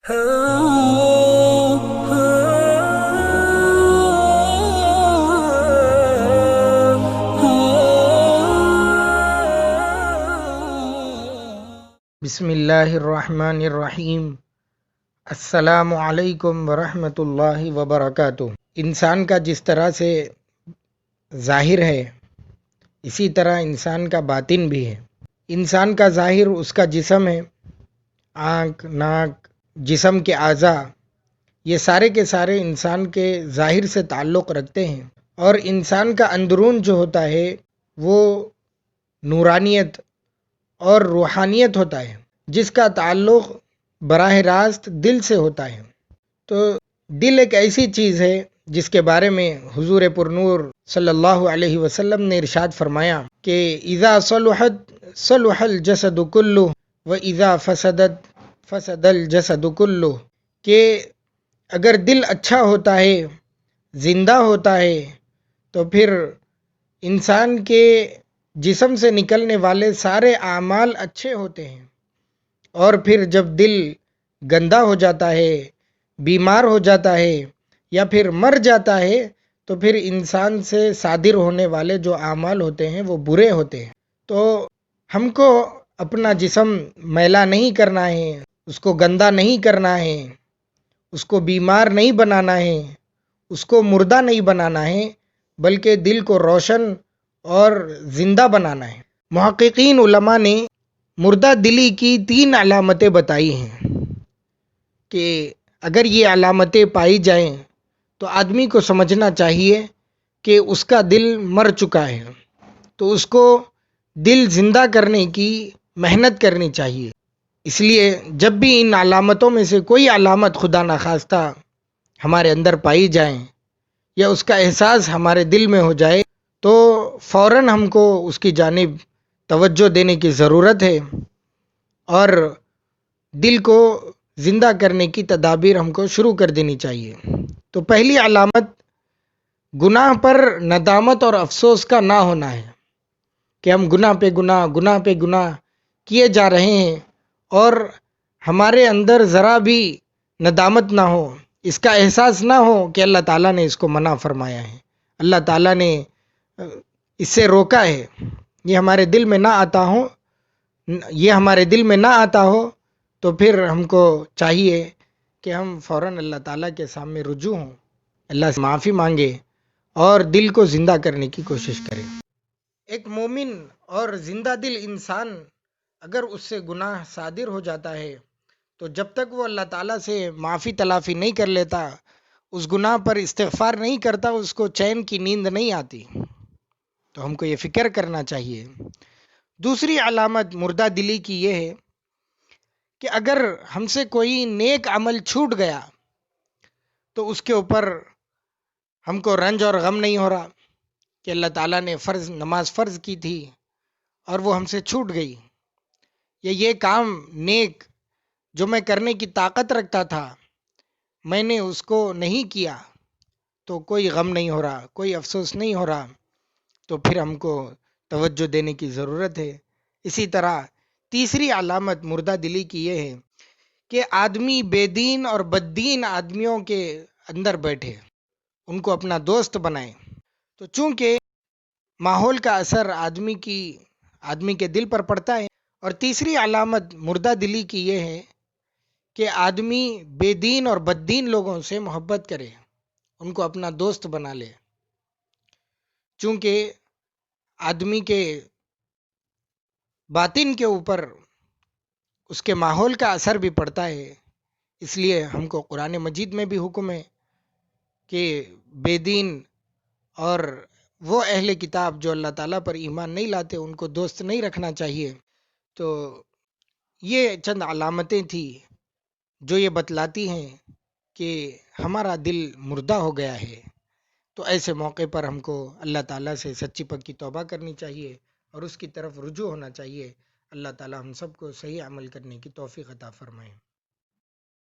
بسم اللہ الرحمن الرحیم۔ السلام علیکم ورحمۃ اللہ وبرکاتہ۔ انسان کا جس طرح سے ظاہر ہے اسی طرح انسان کا باطن بھی ہے۔ انسان کا ظاہر اس کا جسم ہے، آنکھ، ناک، جسم کے اعضاء، یہ سارے کے سارے انسان کے ظاہر سے تعلق رکھتے ہیں، اور انسان کا اندرون جو ہوتا ہے وہ نورانیت اور روحانیت ہوتا ہے، جس کا تعلق براہ راست دل سے ہوتا ہے۔ تو دل ایک ایسی چیز ہے جس کے بارے میں حضور پرنور صلی اللہ علیہ وسلم نے ارشاد فرمایا کہ اذا صلحت صلح الجسد کلہ واذا فسدت فسد الجسد کلہ، کہ اگر دل اچھا ہوتا ہے، زندہ ہوتا ہے، تو پھر انسان کے جسم سے نکلنے والے سارے اعمال اچھے ہوتے ہیں، اور پھر جب دل گندا ہو جاتا ہے، بیمار ہو جاتا ہے، یا پھر مر جاتا ہے، تو پھر انسان سے صادر ہونے والے جو اعمال ہوتے ہیں وہ برے ہوتے ہیں۔ تو ہم کو اپنا جسم میلا نہیں کرنا ہے، اس کو گندا نہیں کرنا ہے، اس کو بیمار نہیں بنانا ہے، اس کو مردہ نہیں بنانا ہے، بلکہ دل کو روشن اور زندہ بنانا ہے۔ محققین علماء نے مردہ دلی کی 3 علامتیں بتائی ہیں کہ اگر یہ علامتیں پائی جائیں تو آدمی کو سمجھنا چاہیے کہ اس کا دل مر چکا ہے، تو اس کو دل زندہ کرنے کی محنت کرنی چاہیے۔ اس لیے جب بھی ان علامتوں میں سے کوئی علامت خدا نخواستہ ہمارے اندر پائی جائیں یا اس کا احساس ہمارے دل میں ہو جائے تو فوراً ہم کو اس کی جانب توجہ دینے کی ضرورت ہے، اور دل کو زندہ کرنے کی تدابیر ہم کو شروع کر دینی چاہیے۔ تو پہلی علامت گناہ پر ندامت اور افسوس کا نہ ہونا ہے، کہ ہم گناہ پہ گناہ کیے جا رہے ہیں اور ہمارے اندر ذرا بھی ندامت نہ ہو، اس کا احساس نہ ہو کہ اللہ تعالیٰ نے اس کو منع فرمایا ہے، اللہ تعالیٰ نے اس سے روکا ہے، یہ ہمارے دل میں نہ آتا ہو تو پھر ہم کو چاہیے کہ ہم فوراً اللہ تعالیٰ کے سامنے رجوع ہوں، اللہ سے معافی مانگے اور دل کو زندہ کرنے کی کوشش کریں۔ ایک مومن اور زندہ دل انسان اگر اس سے گناہ صادر ہو جاتا ہے تو جب تک وہ اللہ تعالیٰ سے معافی تلافی نہیں کر لیتا، اس گناہ پر استغفار نہیں کرتا، اس کو چین کی نیند نہیں آتی۔ تو ہم کو یہ فکر کرنا چاہیے۔ دوسری علامت مردہ دلی کی یہ ہے کہ اگر ہم سے کوئی نیک عمل چھوٹ گیا تو اس کے اوپر ہم کو رنج اور غم نہیں ہو رہا کہ اللہ تعالیٰ نے نماز فرض کی تھی اور وہ ہم سے چھوٹ گئی، یا یہ کام نیک جو میں کرنے کی طاقت رکھتا تھا میں نے اس کو نہیں کیا، تو کوئی غم نہیں ہو رہا، کوئی افسوس نہیں ہو رہا، تو پھر ہم کو توجہ دینے کی ضرورت ہے۔ اسی طرح تیسری علامت مردہ دلی کی یہ ہے کہ آدمی بے دین اور بددین آدمیوں کے اندر بیٹھے، ان کو اپنا دوست بنائے۔ تو چونکہ ماحول کا اثر آدمی کے دل پر پڑتا ہے، اور تیسری علامت مردہ دلی کی یہ ہے کہ آدمی بے دین اور بددین لوگوں سے محبت کرے، ان کو اپنا دوست بنا لے۔ چونکہ آدمی کے باطن کے اوپر اس کے ماحول کا اثر بھی پڑتا ہے، اس لیے ہم کو قرآن مجید میں بھی حکم ہے کہ بے دین اور وہ اہل کتاب جو اللہ تعالیٰ پر ایمان نہیں لاتے ان کو دوست نہیں رکھنا چاہیے۔ تو یہ چند علامتیں تھیں جو یہ بتلاتی ہیں کہ ہمارا دل مردہ ہو گیا ہے۔ تو ایسے موقع پر ہم کو اللہ تعالیٰ سے سچی پکی توبہ کرنی چاہیے اور اس کی طرف رجوع ہونا چاہیے۔ اللہ تعالیٰ ہم سب کو صحیح عمل کرنے کی توفیق عطا فرمائے۔